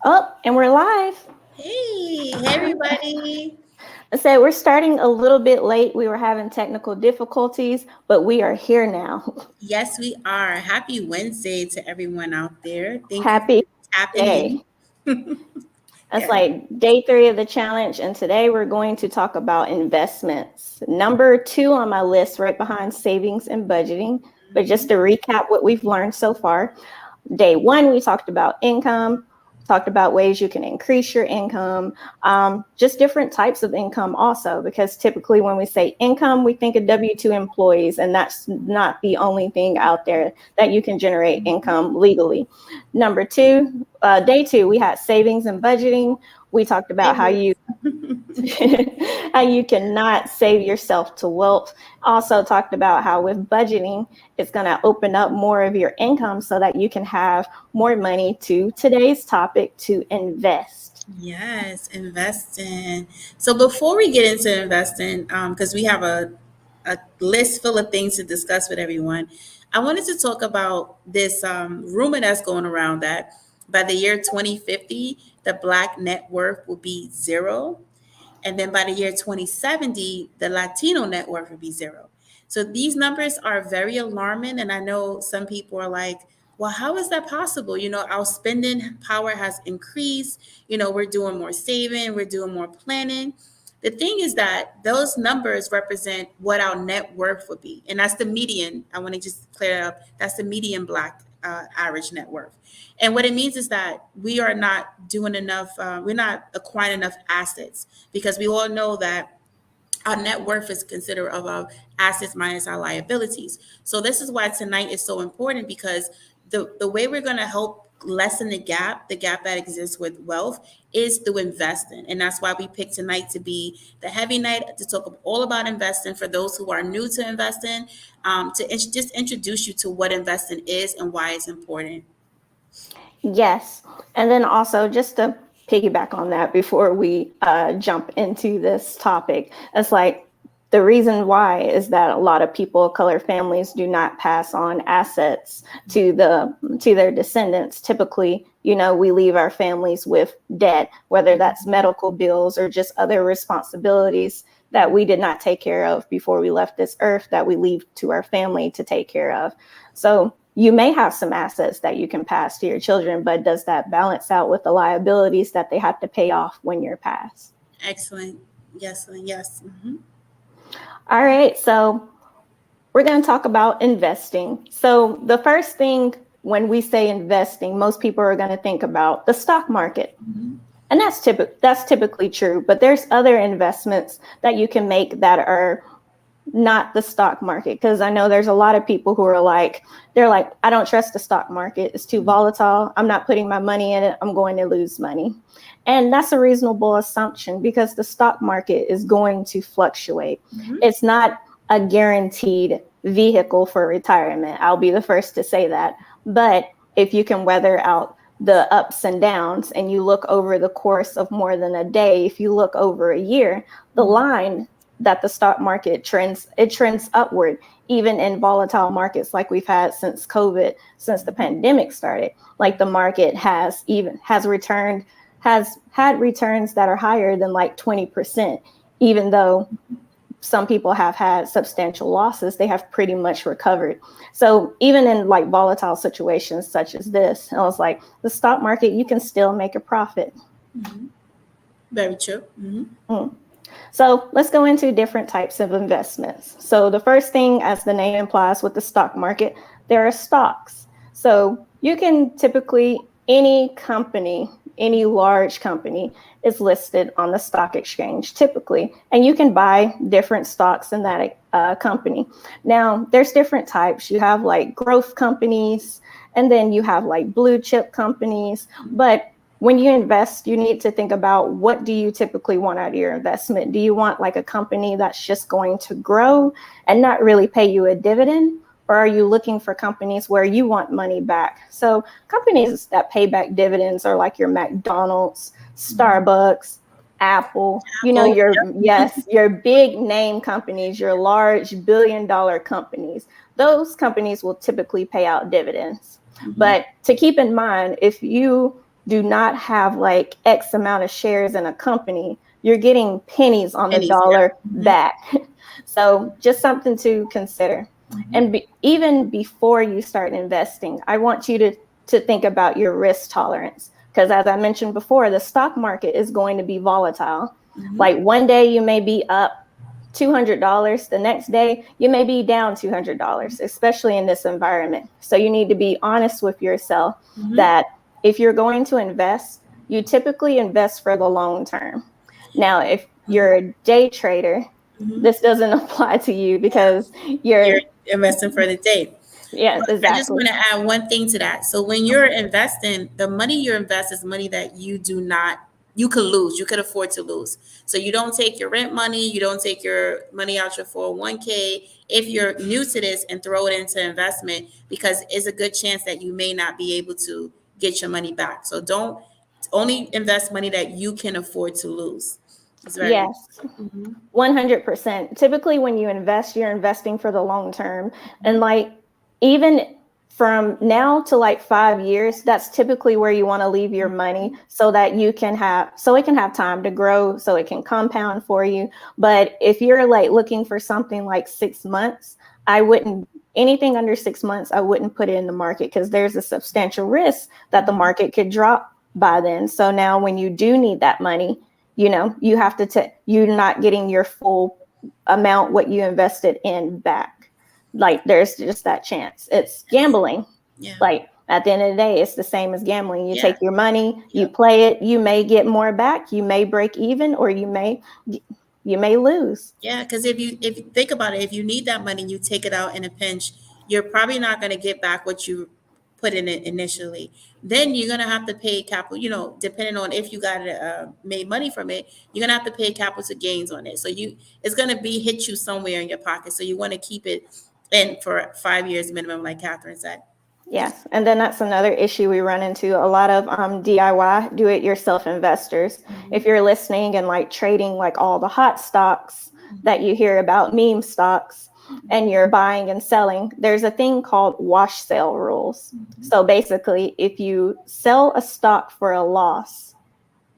Oh, and we're live. Hey, everybody. I said we're starting a little bit late. We were having technical difficulties, but we are here now. Yes, we are. Happy Wednesday to everyone out there. Thank you Happy for tapping day. in. That's Yeah. like day 3 of the challenge. And today we're going to talk about investments. Number 2 on my list, right behind savings and budgeting. But just Mhm. to recap what we've learned so far, day 1, we talked about income, talked about ways you can increase your income, just different types of income also, because typically when we say income, we think of W-2 employees, and that's not the only thing out there that you can generate income legally. Number 2, day 2, we had savings and budgeting. We talked about how you Favorites. how you cannot save yourself to wealth. Also talked about how with budgeting, it's going to open up more of your income so that you can have more money to today's topic to invest. Yes, investing. So before we get into investing, because we have a list full of things to discuss with everyone, I wanted to talk about this rumor that's going around that by the year 2050, the black net worth will be zero. And then by the year 2070, the Latino net worth would be zero. So these numbers are very alarming. And I know some people are like, well, how is that possible? Our spending power has increased. We're doing more saving, we're doing more planning. The thing is that those numbers represent what our net worth would be. And that's the median. I want to just clear it up. That's the median black average net worth. And what it means is that we are not doing enough, we're not acquiring enough assets because we all know that our net worth is considered of our assets minus our liabilities. So this is why tonight is so important because the way we're going to help lessen the gap that exists with wealth is through investing. And that's why we picked tonight to be the heavy night to talk all about investing for those who are new to investing, just introduce you to what investing is and why it's important. Yes. And then also, just to piggyback on that before we jump into this topic, it's like the reason why is that a lot of people of color families do not pass on assets to their descendants. Typically, we leave our families with debt, whether that's medical bills or just other responsibilities that we did not take care of before we left this earth that we leave to our family to take care of. So you may have some assets that you can pass to your children, but does that balance out with the liabilities that they have to pay off when you're passed? Excellent. Yes, yes. All right, so we're going to talk about investing. So the first thing when we say investing, most people are going to think about the stock market. And that's typically true, but there's other investments that you can make that are not the stock market, because I know there's a lot of people who are like, they're like, I don't trust the stock market, it's too volatile, I'm not putting my money in it, I'm going to lose money. And that's a reasonable assumption because the stock market is going to fluctuate. Mhm. It's not a guaranteed vehicle for retirement, I'll be the first to say that. But if you can weather out the ups and downs and you look over the course of more than a day, if you look over a year, the line that the stock market trends upward, even in volatile markets like we've had since COVID, since the pandemic started. Like the market has had returns that are higher than like 20%, even though some people have had substantial losses, they have pretty much recovered. So even in like volatile situations such as this, I was like, the stock market, you can still make a profit. Very true. Mm. So let's go into different types of investments. So the first thing, as the name implies with the stock market, there are stocks. So you can typically, any large company is listed on the stock exchange typically, and you can buy different stocks in that company. Now, there's different types. You have like growth companies, and then you have like blue chip companies, but when you invest, you need to think about what do you typically want out of your investment? Do you want like a company that's just going to grow and not really pay you a dividend? Or are you looking for companies where you want money back? So companies that pay back dividends are like your McDonald's, Starbucks, Apple, Apple. your big name companies, your large billion-dollar companies. Those companies will typically pay out dividends. Mhm. But to keep in mind, if you do not have like X amount of shares in a company, you're getting pennies on the Pennies, dollar yeah. back. So just something to consider. And even before you start investing, I want you to think about your risk tolerance. Because as I mentioned before, the stock market is going to be volatile. Like one day you may be up $200, the next day you may be down $200, especially in this environment. So you need to be honest with yourself that if you're going to invest, you typically invest for the long term. Now, if you're a day trader, this doesn't apply to you because You're you're, investing for the day. yeah, But I just exactly. want to add one thing to that. So when you're investing, the money you invest is money that you could lose. You could afford to lose. So you don't take your rent money, you don't take your money out your 401k if you're new to this and throw it into investment, because it's a good chance that you may not be able to get your money back. So don't only invest money that you can afford to lose. It's very Yes, 100%. Typically, when you invest, you're investing for the long term. And like, even from now to like 5 years, that's typically where you want to leave your money so that so it can have time to grow, so it can compound for you. But if you're like looking for something like 6 months, anything under 6 months, I wouldn't put it in the market because there's a substantial risk that the market could drop by then. So now when you do need that money, you have to you're not getting your full amount what you invested in back. Like there's just that chance. It's gambling. yeah. Like at the end of the day, it's the same as gambling. You Yeah. take your money, you play it, you may get more back, you may break even, or you may lose. Yeah, because if you think about it, if you need that money, you take it out in a pinch, you're probably not going to get back what you put in it initially. Then you're going to have to pay capital, depending on if you got made money from it, you're going to have to pay capital gains on it. So it's going to hit you somewhere in your pocket. So you want to keep it in for 5 years minimum, like Catherine said. Yes. And then that's another issue we run into. A lot of DIY, do it yourself investors. If you're listening and like trading like all the hot stocks that you hear about, meme stocks, and you're buying and selling, there's a thing called wash sale rules. So basically, if you sell a stock for a loss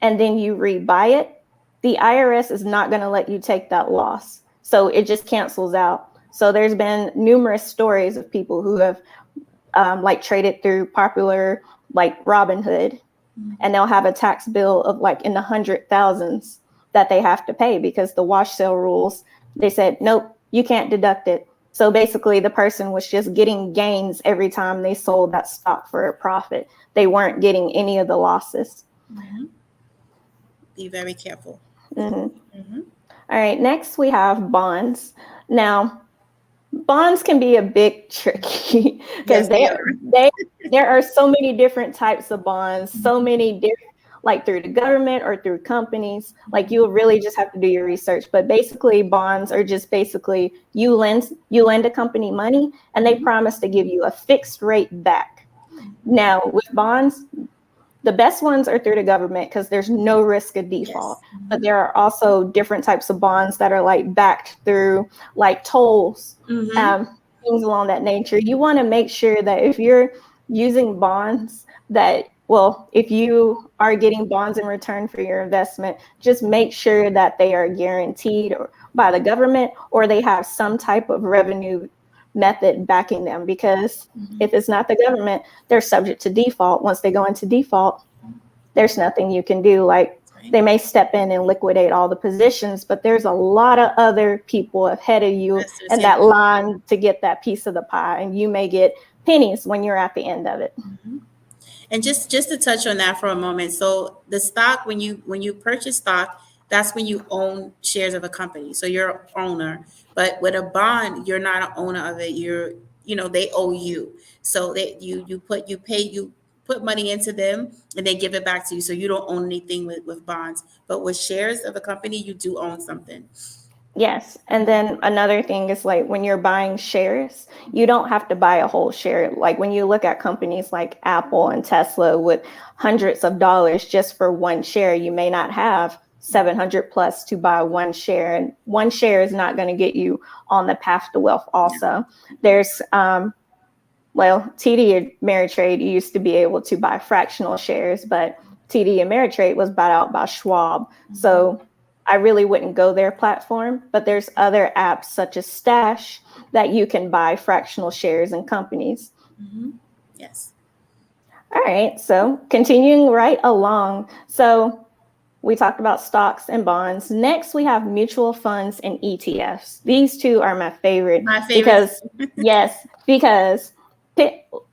and then you rebuy it, the IRS is not going to let you take that loss. So it just cancels out. So there's been numerous stories of people who have like traded through popular like Robinhood, and they'll have a tax bill of like in the 100,000s that they have to pay because the wash sale rules, they said, nope, you can't deduct it. So basically the person was just getting gains every time they sold that stock for a profit. They weren't getting any of the losses. Be very careful. All right, next we have bonds. Now, bonds can be a bit tricky because there are so many different types of bonds, so many different, like through the government or through companies. Like you really just have to do your research. But basically, bonds are just basically you lend a company money and they promise to give you a fixed rate back. Now with bonds, the best ones are through the government because there's no risk of default. But there are also different types of bonds that are like backed through like tolls, things along that nature. You want to make sure that if you're using bonds if you are getting bonds in return for your investment, just make sure that they are guaranteed by the government or they have some type of revenue method backing them, because if it's not the government, they're subject to default. Once they go into default, there's nothing you can do. Like they may step in and liquidate all the positions, but there's a lot of other people ahead of you in that line to get that piece of the pie, and you may get pennies when you're at the end of it. And just to touch on that for a moment, so the stock, when you purchase stock, that's when you own shares of a company. So you're an owner. But with a bond, you're not an owner of it. They owe you. So that you put money into them and they give it back to you. So you don't own anything with bonds. But with shares of a company, you do own something. Yes. And then another thing is like when you're buying shares, you don't have to buy a whole share. Like when you look at companies like Apple and Tesla with hundreds of dollars just for one share, you may not have 700 plus to buy one share. And one share is not going to get you on the path to wealth also. There's Well, TD Ameritrade used to be able to buy fractional shares, but TD Ameritrade was bought out by Schwab. So I really wouldn't go their platform, but there's other apps such as Stash that you can buy fractional shares in companies. Yes. All right, so continuing right along. So we talked about stocks and bonds. Next, we have mutual funds and ETFs. These two are my favorite. My favorite. Because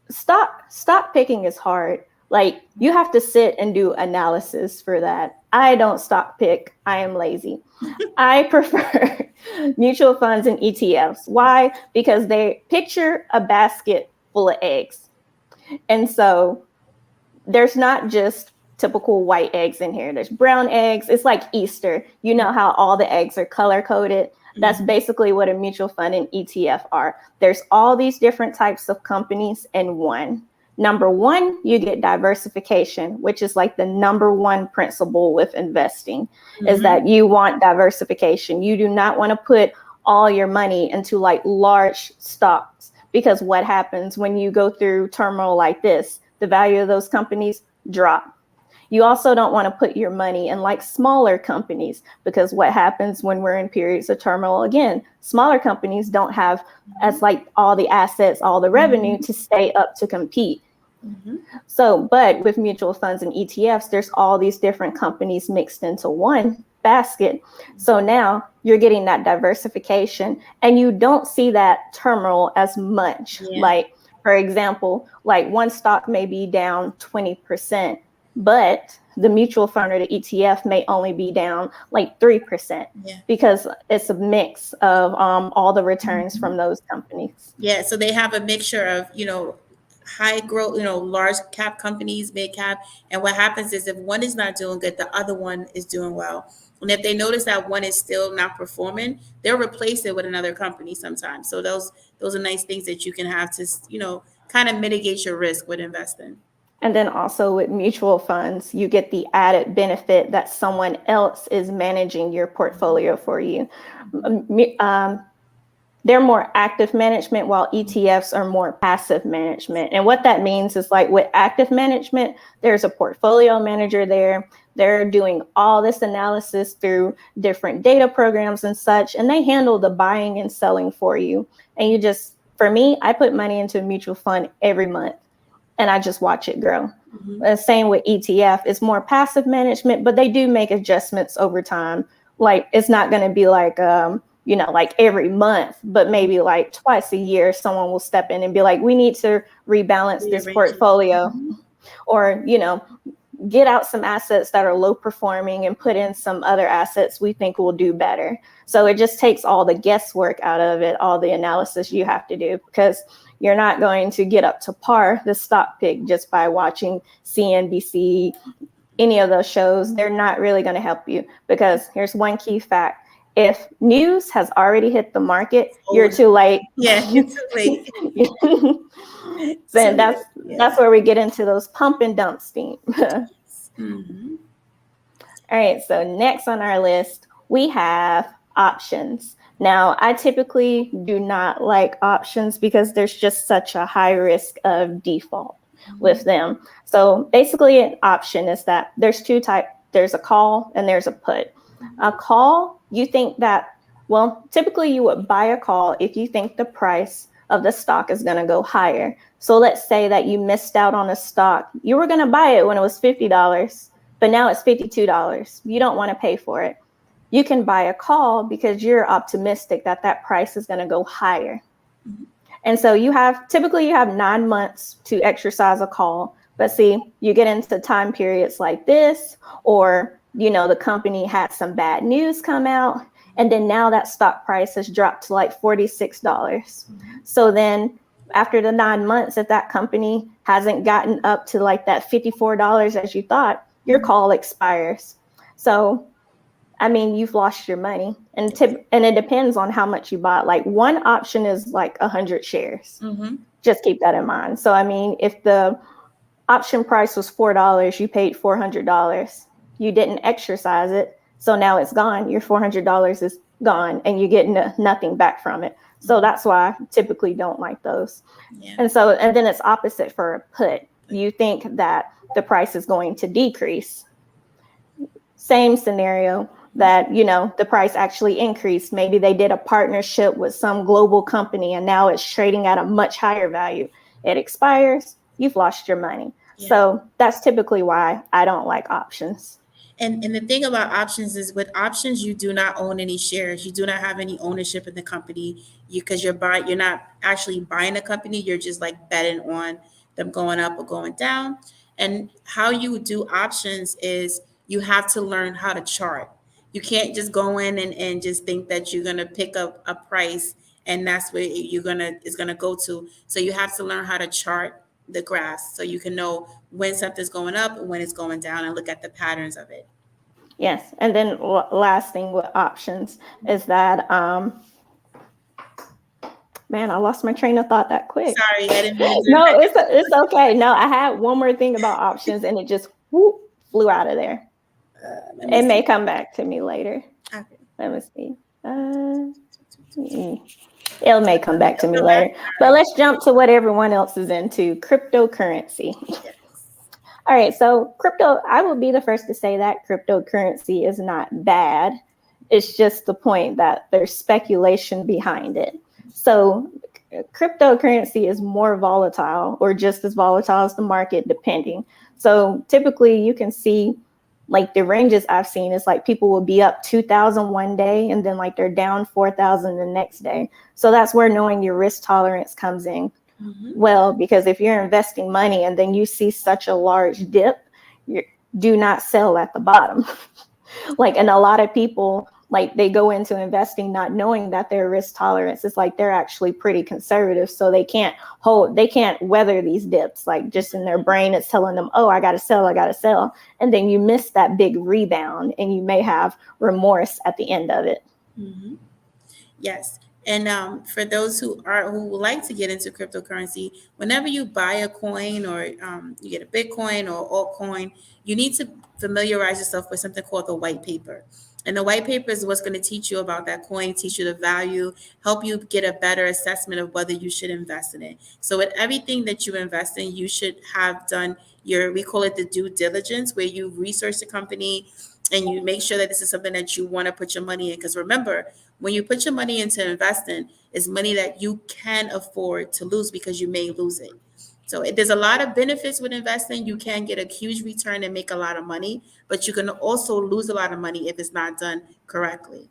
stock picking is hard. Like you have to sit and do analysis for that. I don't stock pick. I am lazy. I prefer mutual funds and ETFs. Why? Because they picture a basket full of eggs. And so there's not just typical white eggs in here. There's brown eggs. It's like Easter. You know how all the eggs are color coded? That's basically what a mutual fund and ETF are. There's all these different types of companies in one. Number one, you get diversification, which is like the number one principle with investing, is that you want diversification. You do not want to put all your money into like large stocks, because what happens when you go through turmoil like this, the value of those companies drop. You also don't want to put your money in like smaller companies, because what happens when we're in periods of turmoil, again, smaller companies don't have as like all the assets, all the revenue to stay up to compete. So, but with mutual funds and ETFs, there's all these different companies mixed into one basket. So now you're getting that diversification and you don't see that turmoil as much. Like, for example, like one stock may be down 20%, but the mutual fund or the ETF may only be down like 3% because it's a mix of all the returns from those companies. Yeah, so they have a mixture of, high growth, large cap companies, mid cap. And what happens is if one is not doing good, the other one is doing well. And if they notice that one is still not performing, they'll replace it with another company sometimes. So those are nice things that you can have to, kind of mitigate your risk with investing. And then also with mutual funds, you get the added benefit that someone else is managing your portfolio for you. They're more active management, while ETFs are more passive management. And what that means is like with active management, there's a portfolio manager there. They're doing all this analysis through different data programs and such, and they handle the buying and selling for you. And you just, for me, I put money into a mutual fund every month and I just watch it grow. Same with ETF. It's more passive management, but they do make adjustments over time. Like it's not going to be like, like every month, but maybe like twice a year, someone will step in and be like, we need to rebalance this portfolio or, get out some assets that are low performing and put in some other assets we think will do better. So it just takes all the guesswork out of it, all the analysis you have to do, because you're not going to get up to par the stock pick just by watching CNBC, any of those shows. They're not really going to help you, because here's one key fact. If news has already hit the market, you're too late. Yeah, you're too late. So that's where we get into those pump and dump scheme. All right, so next on our list, we have options. Now, I typically do not like options because there's just such a high risk of default with them. So basically an option is that there's two types. There's a call and there's a put. A call, you think that, well, typically you would buy a call if you think the price of the stock is going to go higher. So let's say that you missed out on a stock. You were going to buy it when it was $50, but now it's $52. You don't want to pay for it. You can buy a call because you're optimistic that that price is going to go higher. And so typically you have 9 months to exercise a call. But see, you get into time periods like this, or the company had some bad news come out, and then now that stock price has dropped to like $46. So then after the 9 months, if that company hasn't gotten up to like that $54 as you thought, your call expires. So, I mean, you've lost your money, and it depends on how much you bought. Like one option is like 100 shares. Just keep that in mind. So, I mean, if the option price was $4, you paid $400. You didn't exercise it, so now it's gone. Your $400 is gone, and you get nothing back from it. So that's why I typically don't like those. Yeah. And then it's opposite for a put. You think that the price is going to decrease. Same scenario that, the price actually increased. Maybe they did a partnership with some global company and now it's trading at a much higher value. It expires, you've lost your money. Yeah. So that's typically why I don't like options. And the thing about options is, with options, you do not own any shares. You do not have any ownership in the company. Because you're not actually buying a company. You're just like betting on them going up or going down. And how you do options is you have to learn how to chart. You can't just go in and just think that you're gonna pick up a price and that's where it's gonna go to. So you have to learn how to chart the graphs so you can know when something's going up and when it's going down and look at the patterns of it. Yes. And then last thing with options is that, man, I lost my train of thought that quick. Sorry, I didn't mean to. No, it's okay. No, I had one more thing about options and it just flew out of there. It may come back to me later. Okay. Let me see. It may come back to me later. But let's jump to what everyone else is into, cryptocurrency. Yes. All right, so crypto, I will be the first to say that cryptocurrency is not bad. It's just the point that there's speculation behind it. So cryptocurrency is more volatile or just as volatile as the market, depending. So typically you can see like the ranges I've seen is like people will be up 2,000 one day and then like they're down 4,000 the next day. So that's where knowing your risk tolerance comes in. Mm-hmm. Well, because if you're investing money and then you see such a large dip, do not sell at the bottom. And a lot of people, like they go into investing not knowing that their risk tolerance is like they're actually pretty conservative. So they can't weather these dips. Like just in their brain, it's telling them, oh, I got to sell. And then you miss that big rebound and you may have remorse at the end of it. Mm-hmm. Yes. And for those who would like to get into cryptocurrency, whenever you buy a coin or you get a Bitcoin or altcoin, you need to familiarize yourself with something called the white paper. And the white paper is what's going to teach you about that coin, teach you the value, help you get a better assessment of whether you should invest in it. So with everything that you invest in, you should have done we call it the due diligence, where you research the company and you make sure that this is something that you want to put your money in. Because remember, when you put your money into investing, it's money that you can afford to lose because you may lose it. So there's a lot of benefits with investing. You can get a huge return and make a lot of money, but you can also lose a lot of money if it's not done correctly.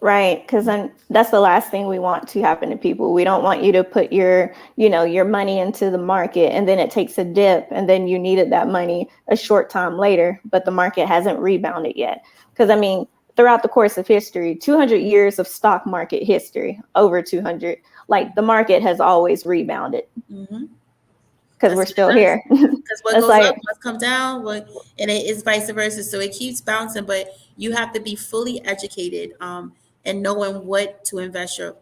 Right, because then that's the last thing we want to happen to people. We don't want you to put your money into the market and then it takes a dip and then you needed that money a short time later, but the market hasn't rebounded yet. Because I mean, throughout the course of history, 200 years of stock market history, over 200, like the market has always rebounded. Mm-hmm. Because we're still here. Because what goes up must come down, and it is vice versa. So it keeps bouncing, but you have to be fully educated and knowing what to invest your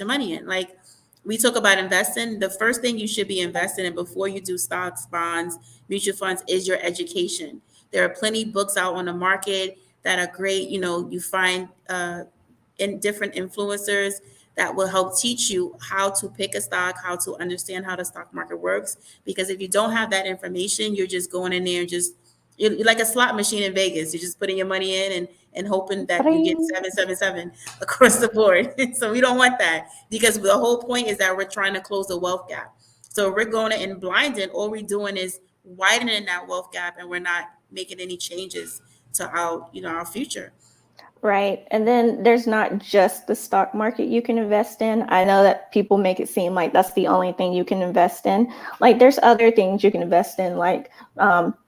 money in. Like we talk about investing, the first thing you should be investing in before you do stocks, bonds, mutual funds is your education. There are plenty of books out on the market that are great. You find in different influencers that will help teach you how to pick a stock, how to understand how the stock market works. Because if you don't have that information, you're just going in there and you're like a slot machine in Vegas. You're just putting your money in and hoping that you get 777 across the board. So we don't want that, because the whole point is that we're trying to close the wealth gap. So if we're going in blinded, all we're doing is widening that wealth gap, and we're not making any changes to our future. Right. And then there's not just the stock market you can invest in. I know that people make it seem like that's the only thing you can invest in. Like there's other things you can invest in, like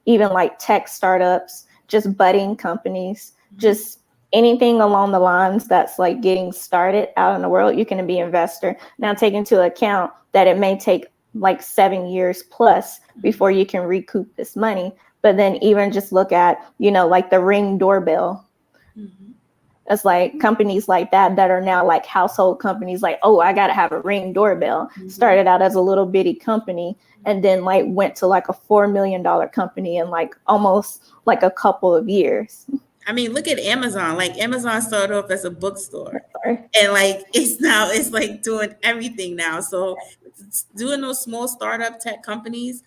even like tech startups, just budding companies, just anything along the lines that's like getting started out in the world. You can be an investor. Now take into account that it may take like 7 years plus before you can recoup this money. But then even just look at, like the Ring doorbell. Mm-hmm. It's like companies like that are now like household companies, like, oh, I got to have a Ring doorbell. Mm-hmm. Started out as a little bitty company and then like went to like a $4 million company in like almost like a couple of years. I mean, look at Amazon. Like Amazon started off as a bookstore, Sorry. and like it's like doing everything now. So doing those small startup tech companies,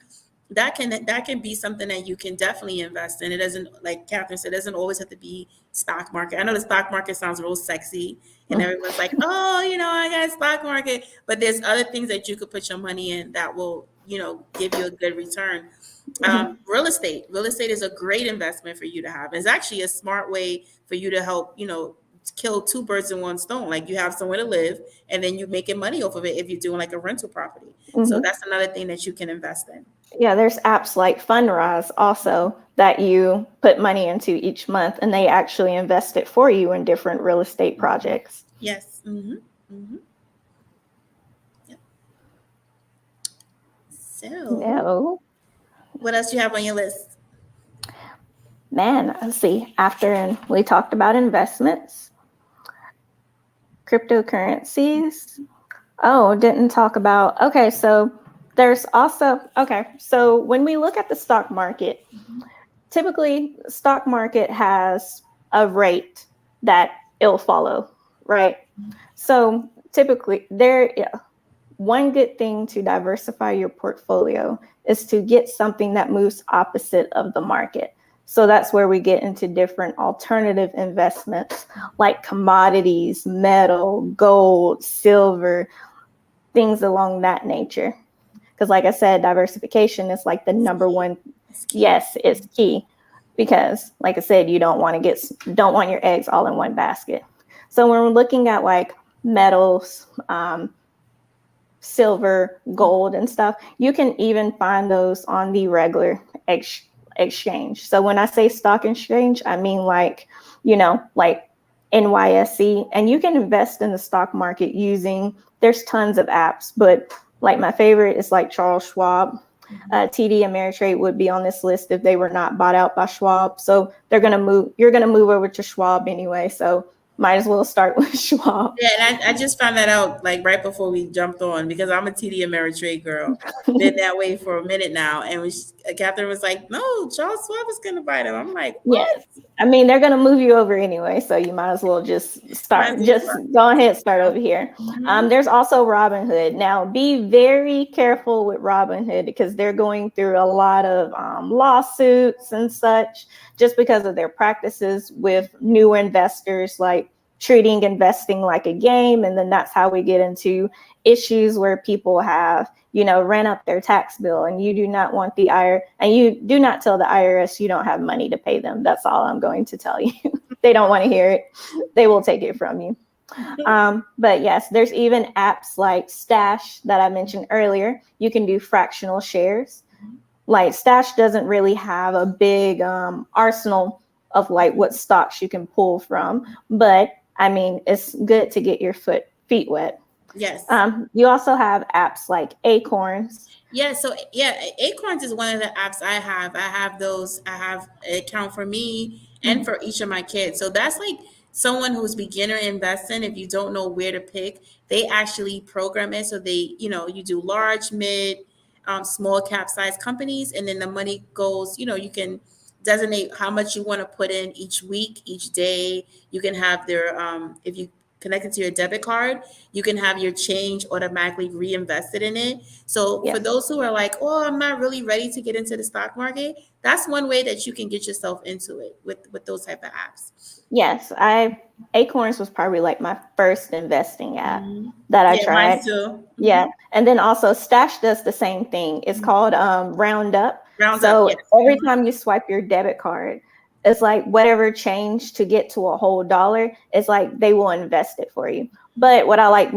that can be something that you can definitely invest in. It doesn't, like Catherine said, it doesn't always have to be stock market. I know the stock market sounds real sexy, and everyone's like, oh, I got a stock market, but there's other things that you could put your money in that will, give you a good return. Real estate is a great investment for you to have. It's actually a smart way for you to help, kill two birds in one stone. Like you have somewhere to live, and then you're making money off of it if you're doing like a rental property. So that's another thing that you can invest in. Yeah, there's apps like Fundrise also that you put money into each month, and they actually invest it for you in different real estate projects. Yes. Yep. So, No, what else do you have on your list? man, let's see. After we talked about investments, cryptocurrencies. Oh, didn't talk about. Okay, so there's also, so when we look at the stock market, typically stock market has a rate that it'll follow, right? So typically one good thing to diversify your portfolio is to get something that moves opposite of the market. So that's where we get into different alternative investments like commodities, metal, gold, silver, things along that nature. Because like I said, diversification is like the number one. Yes, it's key. Because like I said, you don't want your eggs all in one basket. So when we're looking at like metals, silver, gold, and stuff, you can even find those on the regular exchange. So when I say stock exchange, I mean like NYSE, and you can invest in the stock market there's tons of apps, but like my favorite is like Charles Schwab. TD Ameritrade would be on this list if they were not bought out by Schwab. So you're going to move over to Schwab anyway. So might as well start with Schwab. Yeah, and I just found that out like right before we jumped on, because I'm a TD Ameritrade girl. Been that way for a minute now. And Catherine was like, no, Charles Schwab is going to buy them. I'm like, what? Yes. I mean, they're going to move you over anyway. So you might as well just go ahead, start over here. There's also Robinhood. Now, be very careful with Robinhood because they're going through a lot of lawsuits and such just because of their practices with new investors, like treating investing like a game. And then that's how we get into issues where people have ran up their tax bill, and you do not want the IRS, and you do not tell the IRS you don't have money to pay them. That's all I'm going to tell you. They don't want to hear it. They will take it from you. But yes, there's even apps like Stash that I mentioned earlier. You can do fractional shares. Like Stash doesn't really have a big arsenal of like what stocks you can pull from, but I mean, it's good to get your feet wet. Yes. You also have apps like Acorns. Yeah. So yeah, Acorns is one of the apps I have. I have those. I have an account for me and for each of my kids. So that's like someone who's beginner investing. If you don't know where to pick, they actually program it. So they, you do large, mid, small cap size companies, and then the money goes, you can designate how much you want to put in each week, each day. You can have their, if you connected to your debit card, you can have your change automatically reinvested in it. So for those who are like, oh, I'm not really ready to get into the stock market, that's one way that you can get yourself into it with those type of apps. Yes, Acorns was probably like my first investing app that I tried. Mine too. Yeah, and then also Stash does the same thing. It's called Roundup. So every time you swipe your debit card, it's like whatever change to get to a whole dollar, it's like they will invest it for you. But what I like,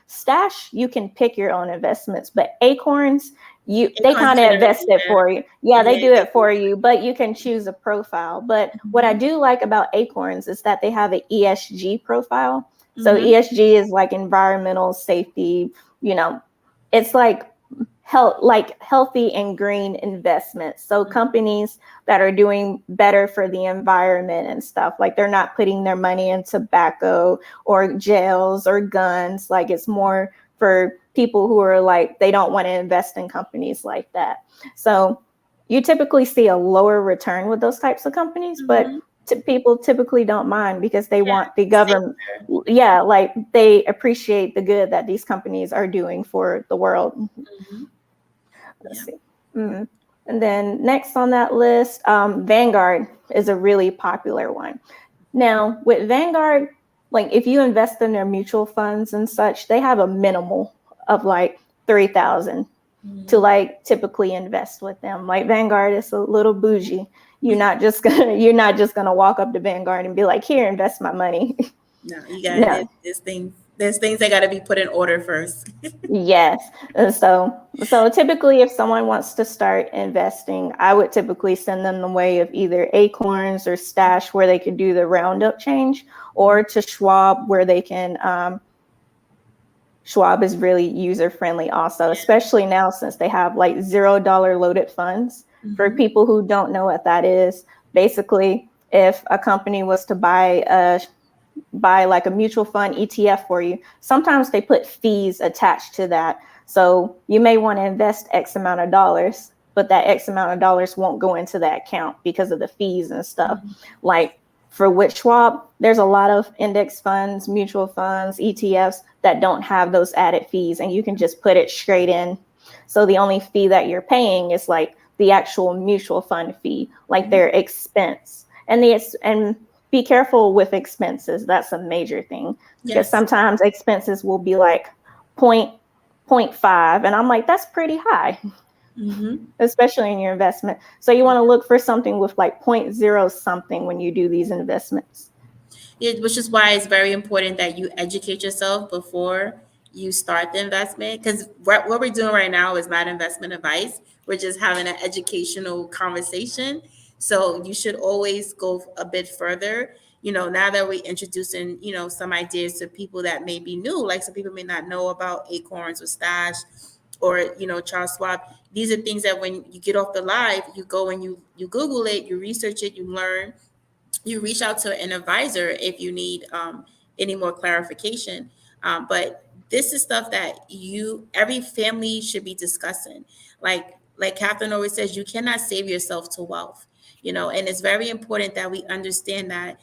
Stash, you can pick your own investments, but Acorns, they kind of invest it for you. Yeah, they do it for you, but you can choose a profile. But what I do like about Acorns is that they have an ESG profile. So ESG is like environmental safety, it's like healthy and green investments. So companies that are doing better for the environment and stuff, like they're not putting their money in tobacco or jails or guns. Like it's more for people who are like, they don't want to invest in companies like that. So you typically see a lower return with those types of companies, but people typically don't mind because they want the government. Safer. Yeah, like they appreciate the good that these companies are doing for the world. Mm-hmm. Let's Yeah. see. Mm. And then next on that list, Vanguard is a really popular one. Now, with Vanguard, like if you invest in their mutual funds and such, they have a minimal of like 3,000 to like typically invest with them. Like Vanguard is a little bougie. You're not just gonna walk up to Vanguard and be like, here, invest my money. No, you got No. it. There's things that got to be put in order first. Yes. And so typically if someone wants to start investing, I would typically send them the way of either Acorns or Stash where they could do the roundup change, or to Schwab where they can Schwab is really user friendly also, especially now since they have like $0 loaded funds. For people who don't know what that is, basically if a company was to buy like a mutual fund ETF for you, sometimes they put fees attached to that. So you may want to invest X amount of dollars, but that X amount of dollars won't go into that account because of the fees and stuff. Like for Schwab, there's a lot of index funds, mutual funds, ETFs that don't have those added fees, and you can just put it straight in. So the only fee that you're paying is like the actual mutual fund fee, like their expense. And be careful with expenses. That's a major thing, because Yes. sometimes expenses will be like 0.5, and I'm like, that's pretty high, especially in your investment. So you want to look for something with like 0.0 something when you do these investments. Which is why it's very important that you educate yourself before you start the investment. Because what we're doing right now is not investment advice. We're just having an educational conversation. So you should always go a bit further. Now that we're introducing, some ideas to people that may be new, like some people may not know about Acorns or Stash or, Charles Schwab. These are things that when you get off the live, you go and you Google it, you research it, you learn, you reach out to an advisor if you need any more clarification. But this is stuff that every family should be discussing. Like Catherine always says, you cannot save yourself to wealth. And it's very important that we understand that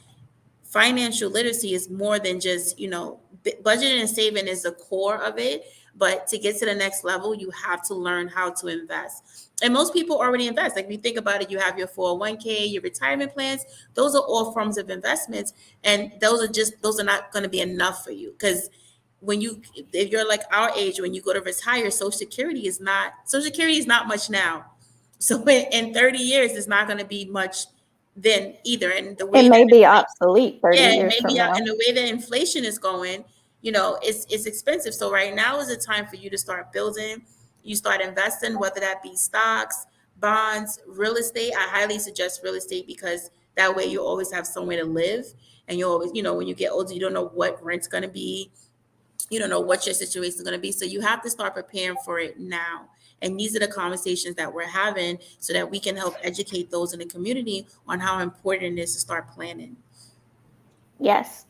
financial literacy is more than just, budgeting and saving is the core of it. But to get to the next level, you have to learn how to invest. And most people already invest. Like if you think about it, you have your 401k, your retirement plans. Those are all forms of investments. And those are not going to be enough for you. Because if you're like our age, when you go to retire, Social Security is not much now. So in 30 years, it's not going to be much then either. And the It way that may be obsolete 30 yeah, years from maybe now. and the way that inflation is going, it's expensive. So right now is the time for you to start building. You start investing, whether that be stocks, bonds, real estate. I highly suggest real estate because that way you always have somewhere to live. And you always, when you get older, you don't know what rent's going to be. You don't know what your situation is going to be. So you have to start preparing for it now. And these are the conversations that we're having so that we can help educate those in the community on how important it is to start planning. Yes.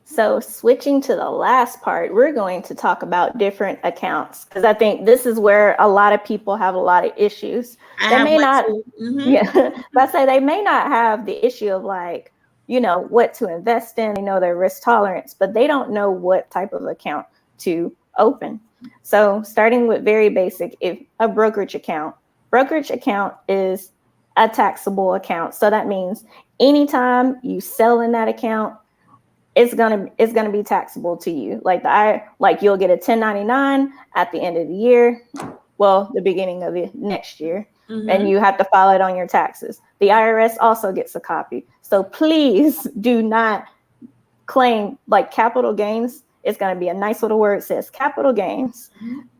So switching to the last part, we're going to talk about different accounts, because I think this is where a lot of people have a lot of issues. I They have may one not, too. yeah, but I say they may not have the issue of like, what to invest in, they know their risk tolerance, but they don't know what type of account to open. So starting with very basic, if a brokerage account is a taxable account. So that means anytime you sell in that account, it's gonna be taxable to you. Like you'll get a 1099 at the end of the year, well, the beginning of the next year, and you have to file it on your taxes. The IRS also gets a copy. So please do not claim like capital gains. It's gonna be a nice little word. It says capital gains.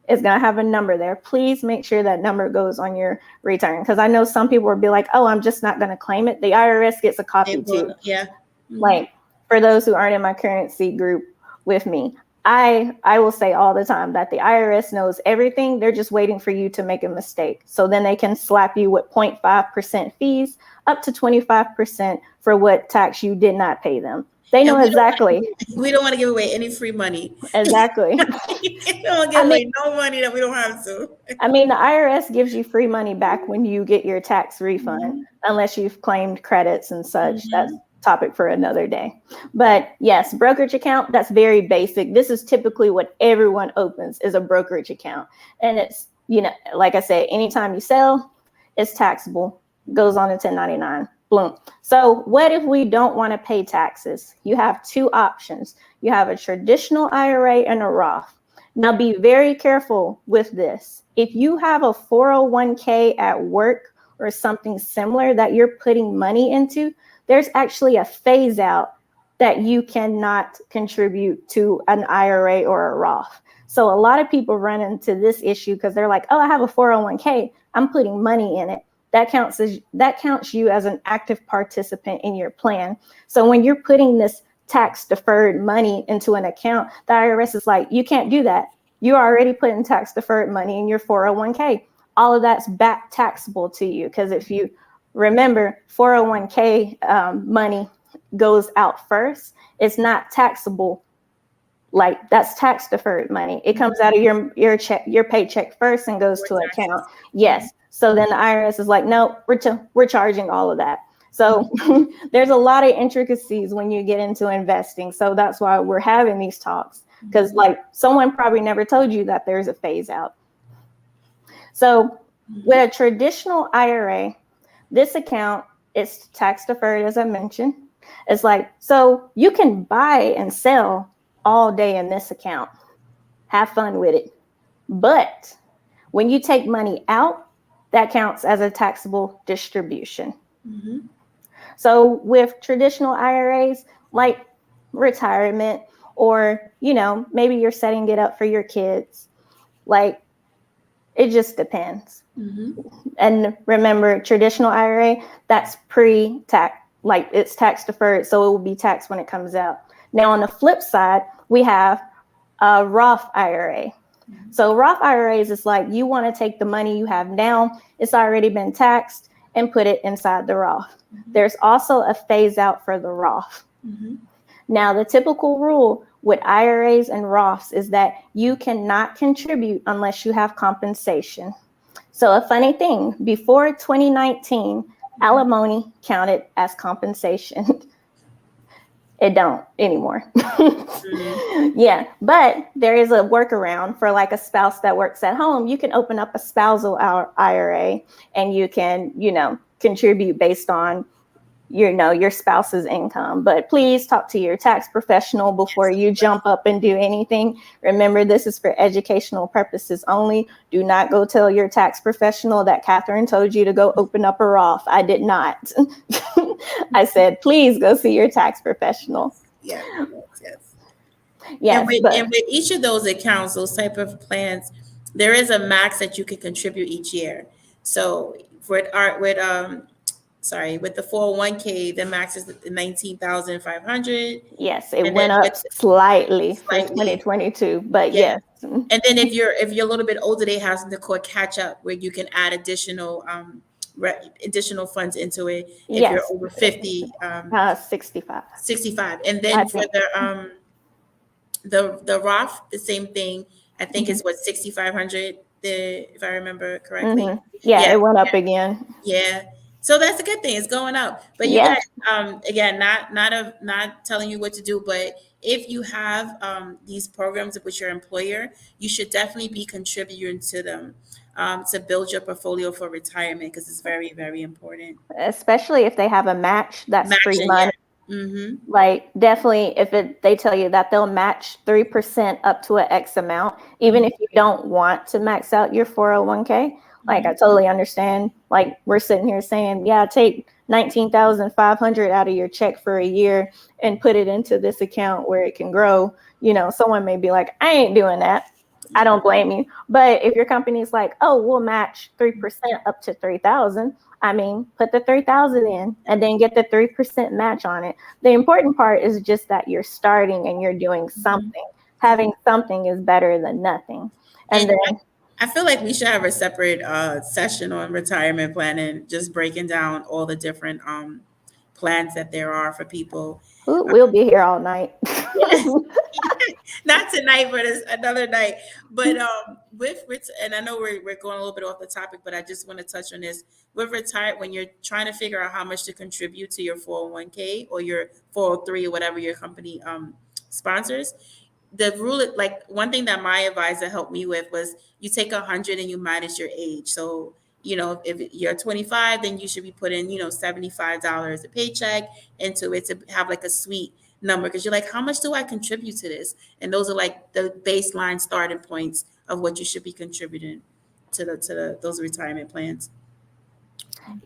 It's gonna have a number there. Please make sure that number goes on your return, because I know some people will be like, "Oh, I'm just not gonna claim it." The IRS gets a copy too. Yeah. Like for those who aren't in my currency group with me, I will say all the time that the IRS knows everything. They're just waiting for you to make a mistake. So then they can slap you with 0.5% fees up to 25% for what tax you did not pay them. They know exactly. We don't want to give away any free money. Exactly. We don't want to give away no money that we don't have to. I mean, the IRS gives you free money back when you get your tax refund, unless you've claimed credits and such. topic for another day. But yes, brokerage account, that's very basic. This is typically what everyone opens, is a brokerage account. And it's, like I said, anytime you sell, it's taxable, goes on to 1099. Boom. So what if we don't want to pay taxes? You have two options. You have a traditional IRA and a Roth. Now be very careful with this. If you have a 401k at work or something similar that you're putting money into, there's actually a phase out that you cannot contribute to an IRA or a Roth. So a lot of people run into this issue because they're like, oh, I have a 401k, I'm putting money in it. That counts you as an active participant in your plan. So when you're putting this tax deferred money into an account, the IRS is like, you can't do that. You're already putting tax deferred money in your 401k. All of that's back taxable to you, because if you remember, 401k money goes out first. It's not taxable. Like, that's tax deferred money. It comes out of your paycheck first and goes to an account. Yes. So then the IRS is like, no, we're charging all of that. So there's a lot of intricacies when you get into investing. So that's why we're having these talks, because like someone probably never told you that there's a phase out. So with a traditional IRA, this account is tax deferred, as I mentioned. It's like, so you can buy and sell all day in this account. Have fun with it. But when you take money out, that counts as a taxable distribution. Mm-hmm. So with traditional IRAs, like retirement, or, maybe you're setting it up for your kids, like, it just depends. Mm-hmm. And remember, traditional IRA, that's pre-tax, like it's tax deferred, so it will be taxed when it comes out. Now, on the flip side, we have a Roth IRA. So Roth IRAs is like, you want to take the money you have now, it's already been taxed, and put it inside the Roth. Mm-hmm. There's also a phase out for the Roth. Mm-hmm. Now, the typical rule with IRAs and Roths is that you cannot contribute unless you have compensation. So a funny thing, before 2019, alimony counted as compensation. It don't anymore. Mm-hmm. Yeah, but there is a workaround for like a spouse that works at home. You can open up a spousal IRA and you can, contribute based on, your spouse's income. But please talk to your tax professional before you jump up and do anything. Remember, this is for educational purposes only. Do not go tell your tax professional that Catherine told you to go open up a Roth. I did not. I said, please go see your tax professional. Yes. And with each of those accounts, those type of plans, there is a max that you can contribute each year. So with the 401k, the max is 19,500. Yes, it went up slightly for 2022, but yes. And then if you're a little bit older, they have something called catch up, where you can add additional funds into it. If you're over 50, 65, and then for the Roth, the same thing. I think it's 6,500. If I remember correctly. Mm-hmm. Yeah, it went up again. Yeah. So that's a good thing. It's going up. But you guys, again, not telling you what to do, but if you have these programs with your employer, you should definitely be contributing to them to build your portfolio for retirement, because it's very, very important. Especially if they have a match that's free money. Yeah. Mm-hmm. Like, definitely, if they tell you that they'll match 3% up to an X amount, even if you don't want to max out your 401k. Like, I totally understand. Like, we're sitting here saying, yeah, take 19,500 out of your check for a year and put it into this account where it can grow. Someone may be like, I ain't doing that. I don't blame you. But if your company's like, oh, we'll match 3% up to 3,000, put the 3,000 in and then get the 3% match on it. The important part is just that you're starting and you're doing something. Having something is better than nothing. And then I feel like we should have a separate session on retirement planning, just breaking down all the different plans that there are for people. We'll be here all night. Not tonight, but it's another night. But and I know we're going a little bit off the topic, but I just want to touch on this. With retired, when you're trying to figure out how much to contribute to your 401k or your 403 or whatever your company sponsors, the rule, like one thing that my advisor helped me with was you take 100 and you minus your age. So if you're 25, then you should be putting $75 a paycheck into it to have like a sweet number, because you're like, how much do I contribute to this? And those are like the baseline starting points of what you should be contributing to those retirement plans.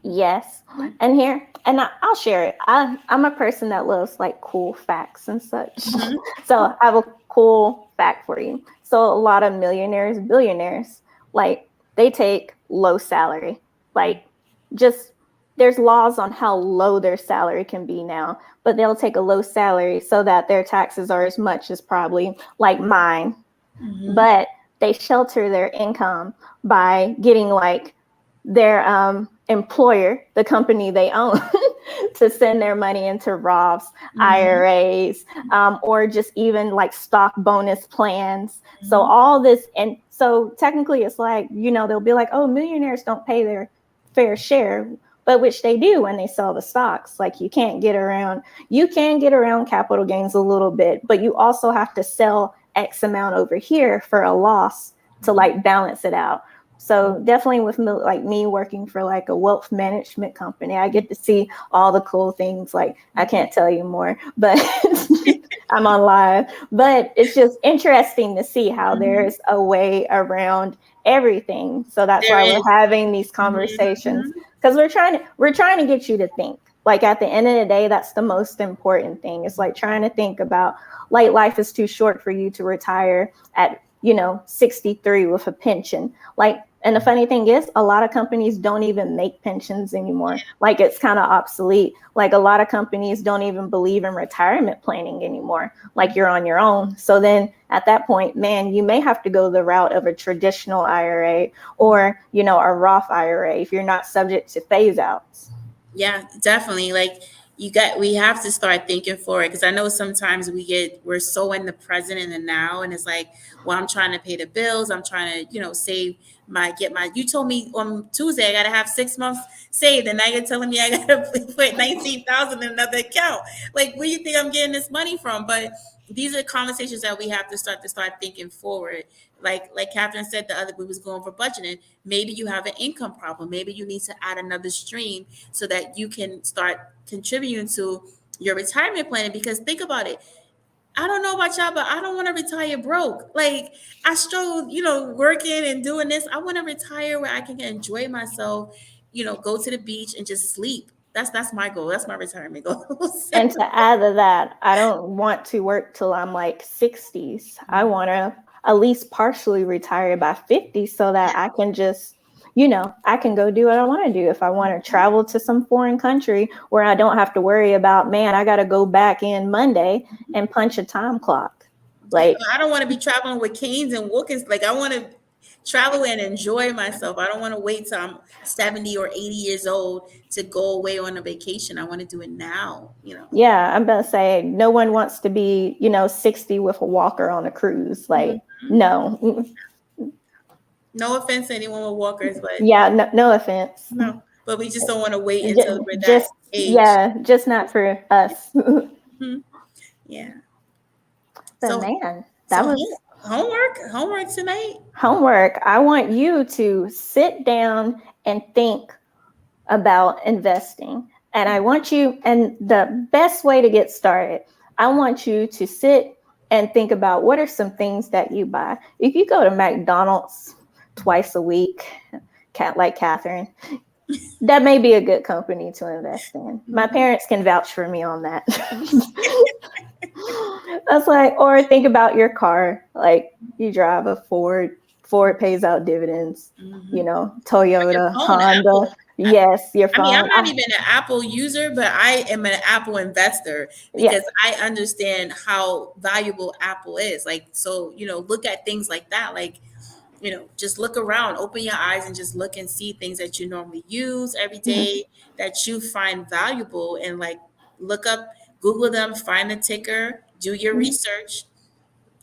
Yes. And I'll share it. I'm a person that loves like cool facts and such. Mhm. So I have a cool fact for you. So a lot of millionaires, billionaires, like they take low salary. Like just there's laws on how low their salary can be now, but they'll take a low salary so that their taxes are as much as probably like mine. Mhm. But they shelter their income by getting like their employer, the company they own, to send their money into Roths, IRAs, or just even like stock bonus plans. So all this, and so technically it's like, they'll be like, oh, millionaires don't pay their fair share, but which they do when they sell the stocks. Like you can get around capital gains a little bit, but you also have to sell X amount over here for a loss to like balance it out. So definitely with like me working for like a wealth management company, I get to see all the cool things. Like I can't tell you more, but I'm on live. But it's just interesting to see how there's a way around everything. So that's There why is. we're having these conversations, because we're trying to get you to think. Like at the end of the day, that's the most important thing. It's like trying to think about like life is too short for you to retire at 63 with a pension. Like, and the funny thing is, a lot of companies don't even make pensions anymore. Like it's kind of obsolete. Like a lot of companies don't even believe in retirement planning anymore. Like you're on your own. So then at that point, man, you may have to go the route of a traditional IRA or, a Roth IRA if you're not subject to phase outs. Yeah, definitely. Like we have to start thinking forward, because I know sometimes we're so in the present and the now, and it's like, well, I'm trying to pay the bills. I'm trying to, save you told me on Tuesday I got to have 6 months saved, and now you're telling me I got to put 19,000 in another account. Like, where do you think I'm getting this money from? But these are conversations that we have to start thinking forward. Like Catherine said, the other we was going for budgeting. Maybe you have an income problem. Maybe you need to add another stream so that you can start contributing to your retirement planning. Because think about it. I don't know about y'all, but I don't want to retire broke. Like I struggle, working and doing this. I want to retire where I can enjoy myself, go to the beach and just sleep. That's my goal. That's my retirement goal. And to add to that, I don't want to work till I'm like 60s. I want to at least partially retire by 50 so that I can just, I can go do what I want to do. If I want to travel to some foreign country where I don't have to worry about, man, I got to go back in Monday and punch a time clock. Like, I don't want to be traveling with canes and walkers. Like I want to travel and enjoy myself. I don't want to wait till I'm 70 or 80 years old to go away on a vacation. I want to do it now, yeah, I'm going to say no one wants to be, 60 with a walker on a cruise. Like, no. No offense to anyone with walkers, but yeah, no offense. no. But we just don't want to wait until we're that just age. Yeah, just not for us. Yeah. So So man, that so was homework tonight. homework. I want you to sit down and think about investing. And and the best way to get started, I want you to sit and think about what are some things that you buy. If you go to McDonald's twice a week, like Catherine, that may be a good company to invest in. My parents can vouch for me on that. That's like, or think about your car. Like you drive a Ford. Ford pays out dividends. Toyota, Phone, Honda. Apple. Yes, your I mean, I'm phone. not even an Apple user, but I am an Apple investor because I understand how valuable Apple is. Like, so, look at things like that. Like, just look around, open your eyes and just look and see things that you normally use every day that you find valuable, and like look up, Google them, find the ticker, do your Mhm. research.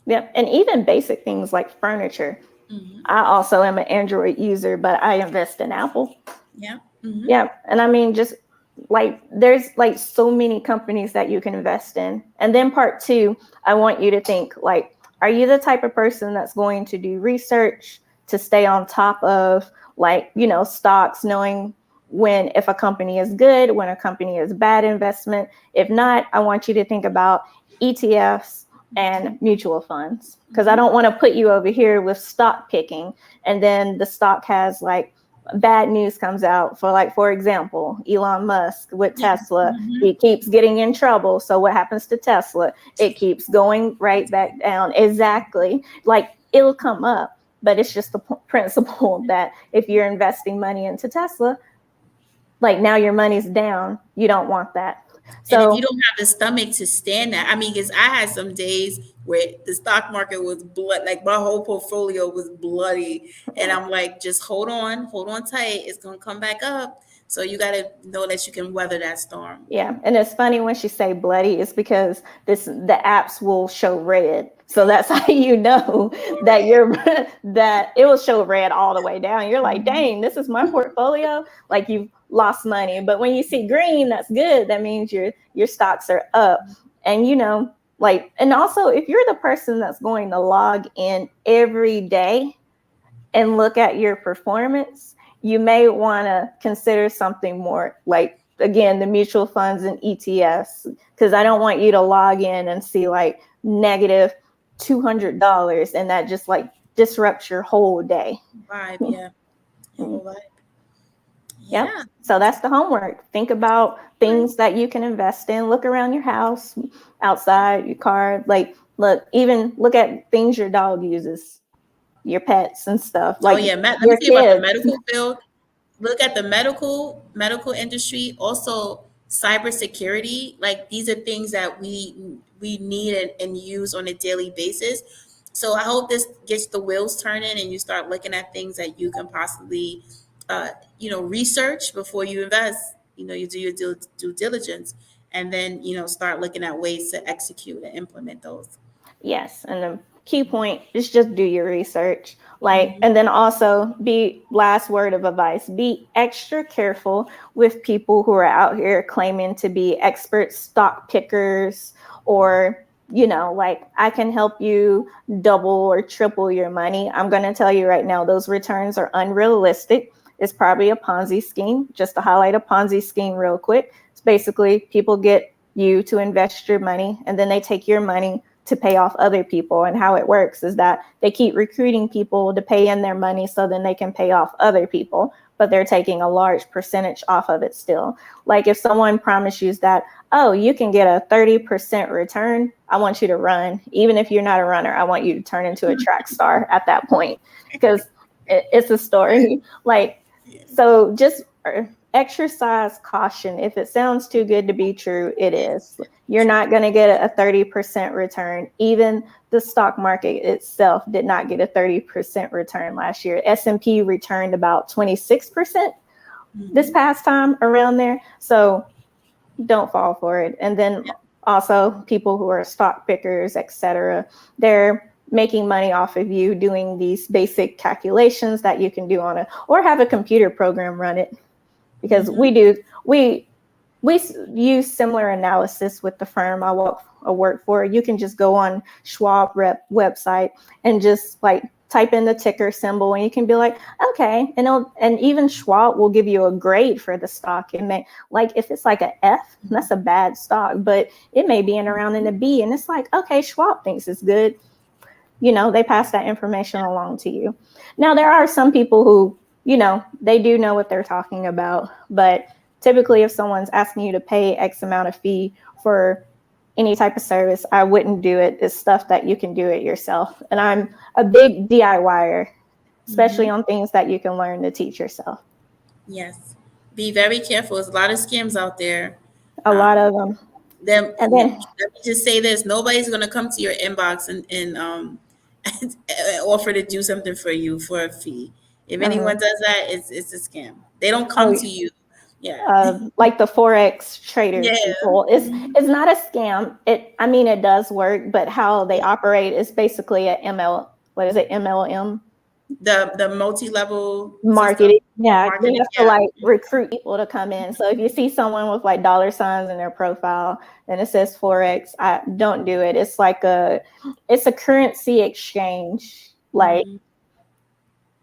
Yep. And even basic things like furniture. Hmm. I also am an Android user, but I invest in Apple. Yeah. Hmm. Yeah. And I mean, just like there's like so many companies that you can invest in. And then part two, I want you to think like, are you the type of person that's going to do research to stay on top of like, stocks, knowing when if a company is good, when a company is bad investment? If not, I want you to think about ETFs and mutual funds because I Hmm. don't want to put you over here with stock picking and then the stock has like bad news comes out for like for example Elon Musk with Yeah. Tesla. Hmm. He keeps getting in trouble, so what happens to Tesla? It keeps going right back down. Exactly, like it'll come up, but it's just the principle that if you're investing money into Tesla, like now your money's down, you don't want that. And if you So don't have the stomach to stand that, I mean, because I had some days where the stock market was blood, like my whole portfolio was bloody. And I'm like, just hold on tight. It's going to come back up. So you got to know that you can weather that storm. yeah, and it's funny when she say bloody, it's because the apps will show red. So that's how you know that Right. that it will show red all the way down. You're like, Mhm. dang, this is my portfolio. Like you've lost money. But when you see green, that's good. That means your stocks are up. And like, and also if you're the person that's going to log in every day and look at your performance, you may want to consider something more like, again, the mutual funds and ETFs, because I don't want you to log in and see like negative $200 and that just like disrupts your whole day. Vibe, yeah. Your whole vibe. Yep. Yeah. So that's the homework. Think about Right. things that you can invest in. Look around your house, outside, your car. Like, look, even look at things your dog uses, your pets and stuff, Oh like yeah. Let me your tell you about the kids. medical field. Look at the medical industry, also cybersecurity. Like these are things that we need and use on a daily basis. So I hope this gets the wheels turning and you start looking at things that you can possibly uh, research before you invest. You do your due diligence and then start looking at ways to execute and implement those. Yes, and the key point is just do your research. Like, Mhm. and then also be last word of advice, be extra careful with people who are out here claiming to be expert stock pickers or like I can help you double or triple your money. I'm going to tell you right now, those returns are unrealistic. It's probably a Ponzi scheme. Just to highlight a Ponzi scheme real quick, it's basically people get you to invest your money and then they take your money to pay off other people. And how it works is that they keep recruiting people to pay in their money so then they can pay off other people, but they're taking a large percentage off of it still. Like if someone promises you that, oh, you can get a 30% return, I want you to run. Even if you're not a runner, I want you to turn into a track star at that point because it's a story. Like, Yeah. so just exercise caution. If it sounds too good to be true, it is. You're True. not going to get a 30% return. Even the stock market itself did not get a 30% return last year. S&P returned about 26% this Mhm. past time around there. So don't fall for it. And then also people who are stock pickers, etc., they're making money off of you doing these basic calculations that you can do on a or have a computer program run it because Mhm. we use similar analysis with the firm I work for. You can just go on Schwab rep website and just like type in the ticker symbol and you can be like, okay. And even Schwab will give you a grade for the stock. It may like if it's like an F, that's a bad stock, but it may be in around in a B. And it's like, okay, Schwab thinks it's good. They pass that information along to you. Now, there are some people who, they do know what they're talking about, but typically, if someone's asking you to pay X amount of fee for any type of service, I wouldn't do it. It's stuff that you can do it yourself. And I'm a big DIYer, especially Mhm. on things that you can learn to teach yourself. Yes. Be very careful. There's a lot of scams out there. A lot Um, of them. them And let then, me just say this: nobody's gonna come to your inbox and and offer to do something for you for a fee. If anyone uh does that, it's a scam. They don't oh, come to you. Yeah. like the forex trader Yeah. people. It's not a scam. It does work, but how they operate is basically a MLM The multi-level system marketing. Yeah, they marketing. have to Yeah. like recruit people to come in. So if you see someone with like dollar signs in their profile and it says forex, I don't do it. It's a currency exchange. Mhm.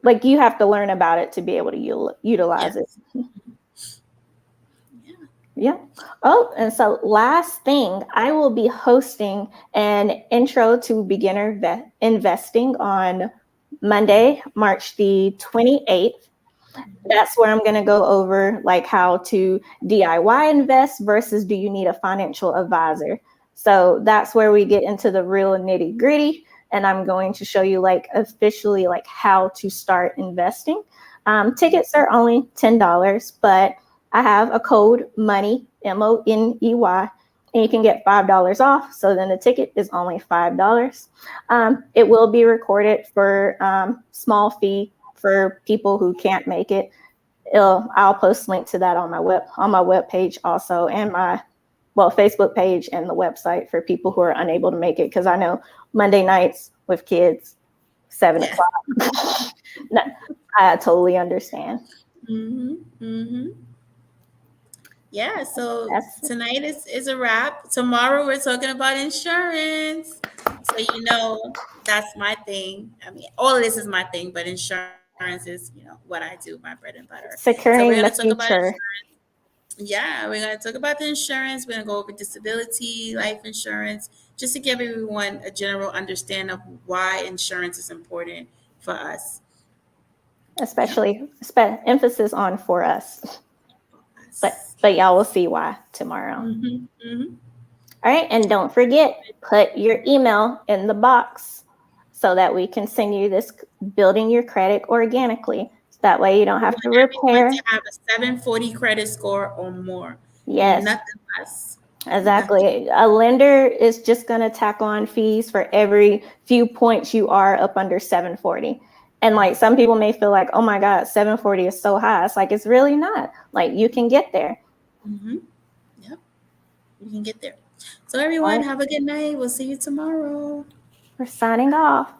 Like you have to learn about it to be able to utilize it. Yes. Yeah. Yeah. Oh, and so last thing, I will be hosting an intro to beginner investing on Monday, March the 28th. That's where I'm going to go over like how to DIY invest versus do you need a financial advisor. So that's where we get into the real nitty gritty. And I'm going to show you like officially like how to start investing. Tickets are only $10, but I have a code MONEY, MONEY, and you can get $5 off. So then the ticket is only $5. It will be recorded for small fee for people who can't make it. I'll post link to that on my web page also, and my Facebook page and the website for people who are unable to make it, because I know Monday nights with kids, 7 o'clock. No, I totally understand. Yeah, so That's tonight is a wrap. Tomorrow we're talking about insurance. So that's my thing. I mean, all of this is my thing, but insurance is, what I do, my bread and butter. So we're gonna securing talk the about future. yeah, we're gonna talk about the insurance. We're gonna go over disability, life insurance, just to give everyone a general understanding of why insurance is important for us. Yeah. Especially emphasis on for us, but Us. y'all will see why tomorrow. Hmm. Hmm. All right, and don't forget, put your email in the box so that we can send you this building your credit organically. So that way you don't We have to want everyone repair. to have a 740 credit score or more. Yes, Nothing less. Nothing. exactly. A lender is just going to tack on fees for every few points you are up under 740. And like some people may feel like, oh my God, 740 is so high. It's like, it's really not. Like you can get there. Hmm. Yep, we can get there. So All everyone, right, have a good night. We'll see you tomorrow. we're signing off.